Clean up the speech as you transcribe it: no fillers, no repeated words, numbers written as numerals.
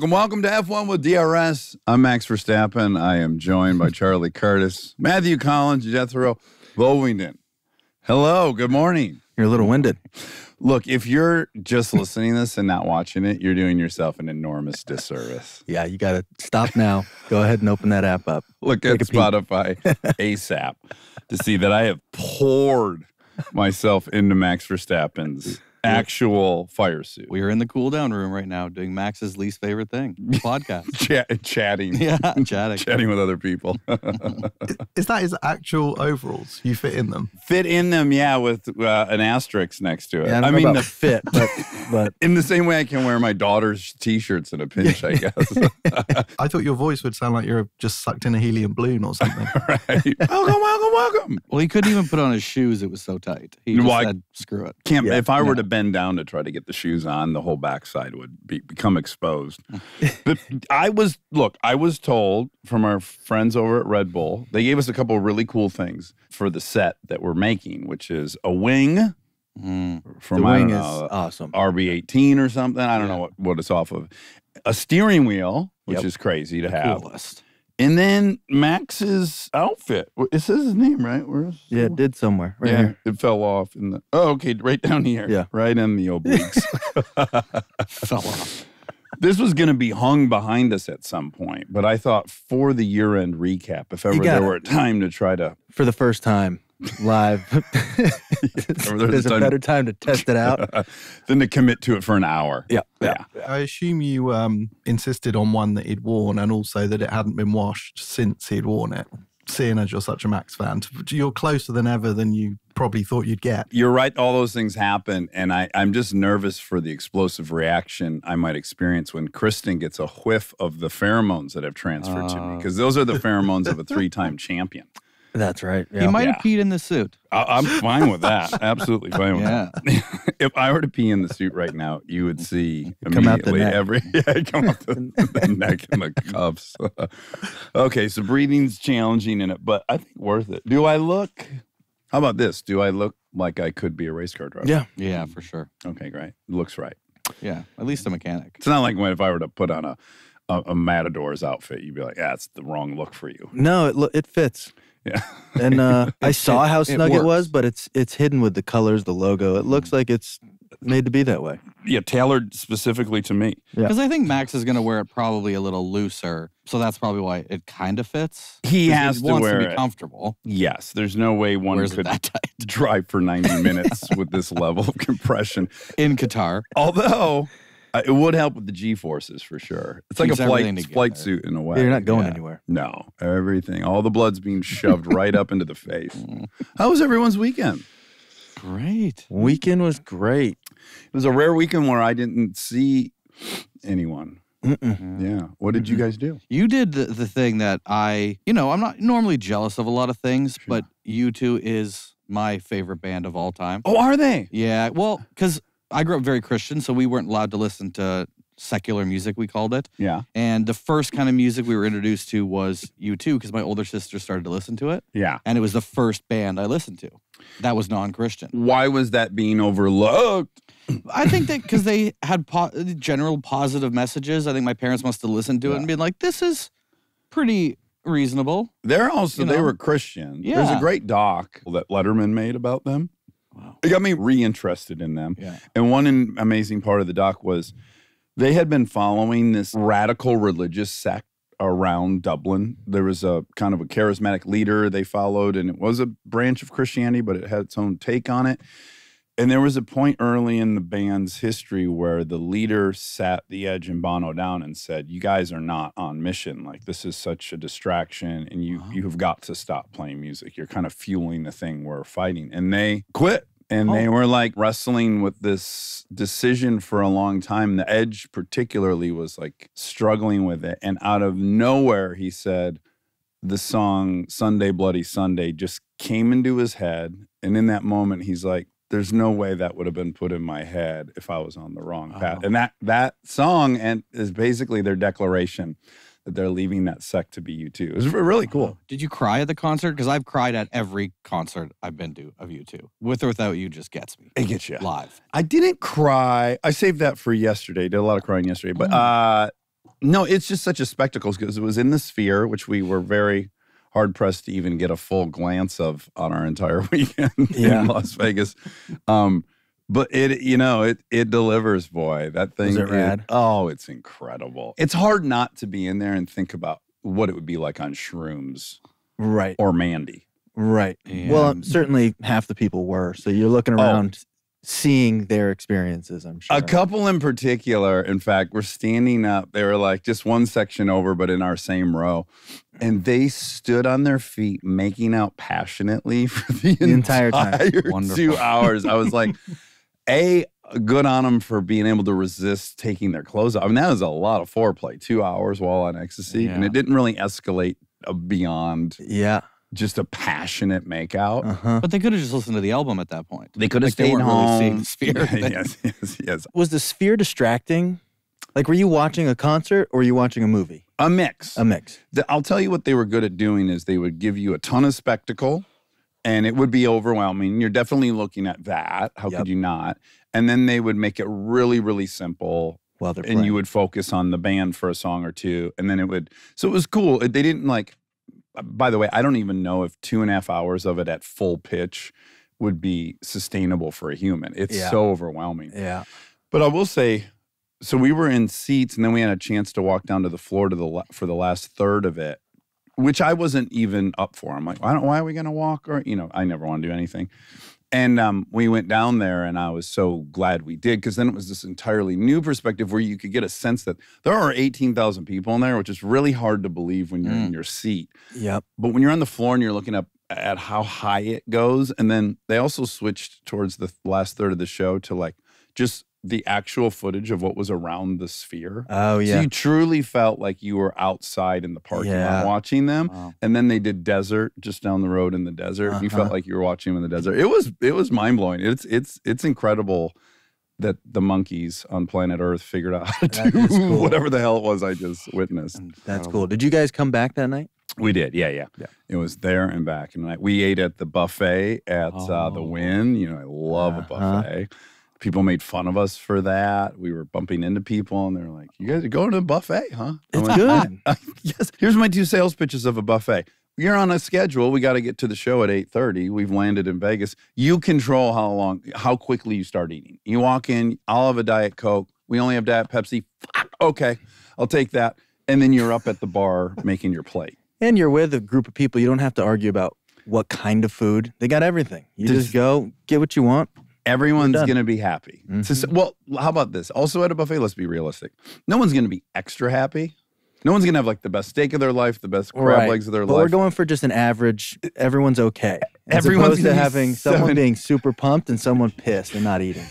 Welcome to F1 with DRS. I'm Max Verstappen. I am joined by Charlie Curtis, Matthew Collins, Jethro Bovingdon. Hello, good morning. You're a little winded. Look, if you're just listening to this and not watching it, you're doing yourself an enormous disservice. Yeah, you got to stop now. Go ahead and open that app up. Look at Spotify ASAP to see that I have poured myself into Max Verstappen's actual fire suit. We are in the cool down room right now doing Max's least favorite thing, podcast. Chatting. Yeah, chatting. Chatting with other people. Is that his actual overalls? You fit in them? Fit in them, yeah, with an asterisk next to it. Yeah, I mean the fit, but in the same way I can wear my daughter's T-shirts in a pinch, I guess. I thought your voice would sound like you're just sucked in a helium balloon or something. Right. Welcome. Well, he couldn't even put on his shoes. It was so tight. He just said, screw it. If I were to bend down to try to get the shoes on, the whole backside would become exposed. But I was told from our friends over at Red Bull, they gave us a couple of really cool things for the set that we're making, which is a wing from, the wing is awesome. RB18 or something. I don't know what it's off of. A steering wheel, which is crazy to have. Coolest. And then Max's outfit. It says his name, right? Yeah, it did somewhere. Right here. It fell off in the. Oh, okay, right down here. Yeah, right in the obliques. Fell off. This was going to be hung behind us at some point, but I thought for the year-end recap, if ever there were a time to try to for the first time live, there's a better time to test it out than to commit to it for an hour. Yeah. I assume you insisted on one that he'd worn and also that it hadn't been washed since he'd worn it. Seeing as you're such a Max fan, you're closer than ever than you probably thought you'd get. You're right. All those things happen. And I'm just nervous for the explosive reaction I might experience when Kristen gets a whiff of the pheromones that have transferred to me. Because those are the pheromones of a 3-time champion. That's right. Yeah. He might have peed in the suit. I'm fine with that. Absolutely fine with that. If I were to pee in the suit right now, you would see come out the neck. Come out the neck and the cuffs. Okay, so breathing's challenging in it, but I think worth it. How about this? Do I look like I could be a race car driver? Yeah, for sure. Okay, great. Looks right. Yeah, at least a mechanic. It's not like if I were to put on a Matador's outfit, you'd be like, it's the wrong look for you. No, it fits. Yeah. And I saw how snug it was, but it's hidden with the colors, the logo. It looks like it's made to be that way. Yeah, tailored specifically to me. Because I think Max is going to wear it probably a little looser, so that's probably why it kind of fits. He has to wear to be comfortable. Yes, there's no way one could drive for 90 minutes with this level of compression. In Qatar. Although, it would help with the G-forces for sure. It's like a flight suit in a way. You're not going anywhere. No, everything. All the blood's being shoved right up into the face. How was everyone's weekend? Great. Weekend was great. It was a rare weekend where I didn't see anyone. Yeah. What did you guys do? You did the thing that I'm not normally jealous of a lot of things, but U2 is my favorite band of all time. Oh, are they? Yeah. Well, because I grew up very Christian, so we weren't allowed to listen to secular music, we called it. Yeah. And the first kind of music we were introduced to was U2 because my older sister started to listen to it. Yeah. And it was the first band I listened to that was non-Christian. Why was that being overlooked? I think that because they had general positive messages. I think my parents must have listened to it and been like, this is pretty reasonable. They were Christian. Yeah. There's a great doc that Letterman made about them. Wow. It got me reinterested in them. Yeah. And one amazing part of the doc was they had been following this radical religious sect around Dublin. There was a kind of a charismatic leader they followed, and it was a branch of Christianity, but it had its own take on it. And there was a point early in the band's history where the leader sat the Edge and Bono down and said, you guys are not on mission. Like, this is such a distraction, and you've got to stop playing music. You're kind of fueling the thing we're fighting. And they quit. And they were like wrestling with this decision for a long time. The Edge particularly was like struggling with it. And out of nowhere, he said the song Sunday Bloody Sunday just came into his head. And in that moment, he's like, there's no way that would have been put in my head if I was on the wrong path. And that song is basically their declaration that they're leaving that sect to be U2. It was really cool. Did you cry at the concert? Because I've cried at every concert I've been to of U2. With or without you just gets me. It gets you. Live. I didn't cry. I saved that for yesterday. Did a lot of crying yesterday. But no, it's just such a spectacle because it was in the Sphere, which we were very hard-pressed to even get a full glance of on our entire weekend in Las Vegas. But it delivers, boy. That thing. Was it rad? It's incredible. It's hard not to be in there and think about what it would be like on shrooms. Right. Or Mandy. Right. Yeah. Well, certainly half the people were. So you're looking around seeing their experiences, I'm sure. A couple in particular, in fact, were standing up. They were like just one section over, but in our same row. And they stood on their feet making out passionately for the entire time. 2 hours. I was like, good on them for being able to resist taking their clothes off. I mean, that was a lot of foreplay, 2 hours while on ecstasy. And it didn't really escalate beyond just a passionate makeout. But they could have just listened to the album at that point. They could have stayed home. Really seeing the Sphere. Yes. Was the Sphere distracting? Like, were you watching a concert or were you watching a movie? A mix. I'll tell you what they were good at doing is they would give you a ton of spectacle. And it would be overwhelming. You're definitely looking at that. How could you not? And then they would make it really, really simple. While they're playing. And you would focus on the band for a song or two. And then so it was cool. They didn't by the way, I don't even know if 2.5 hours of it at full pitch would be sustainable for a human. It's so overwhelming. Yeah. But I will say, so we were in seats and then we had a chance to walk down to the floor for the last third of it, which I wasn't even up for. I'm like, why are we going to walk? Or, I never want to do anything. And we went down there and I was so glad we did because then it was this entirely new perspective where you could get a sense that there are 18,000 people in there, which is really hard to believe when you're in your seat. Yep. But when you're on the floor and you're looking up at how high it goes, and then they also switched towards the last third of the show to just the actual footage of what was around the Sphere. Oh, yeah. So you truly felt like you were outside in the parking lot watching them. Wow. And then they did desert just down the road in the desert. You felt like you were watching them in the desert. It was mind-blowing. It's incredible that the monkeys on planet Earth figured out how to do whatever the hell it was I just witnessed. That's cool. Did you guys come back that night? We did, yeah. It was there and back. And we ate at the buffet at the Wynn. I love a buffet. People made fun of us for that. We were bumping into people, and they were like, "You guys are going to a buffet, huh?" It's good. Yes. Here's my 2 sales pitches of a buffet. You're on a schedule. We got to get to the show at 8:30. We've landed in Vegas. You control how quickly you start eating. You walk in. I'll have a Diet Coke. We only have Diet Pepsi. Okay, I'll take that. And then you're up at the bar making your plate. And you're with a group of people. You don't have to argue about what kind of food. They got everything. You just go get what you want. Everyone's going to be happy. Well, how about this? Also at a buffet, let's be realistic. No one's going to be extra happy. No one's going to have the best steak of their life, the best crab legs of their life. We're going for just an average, everyone's okay. As opposed to having someone being super pumped and someone pissed and not eating.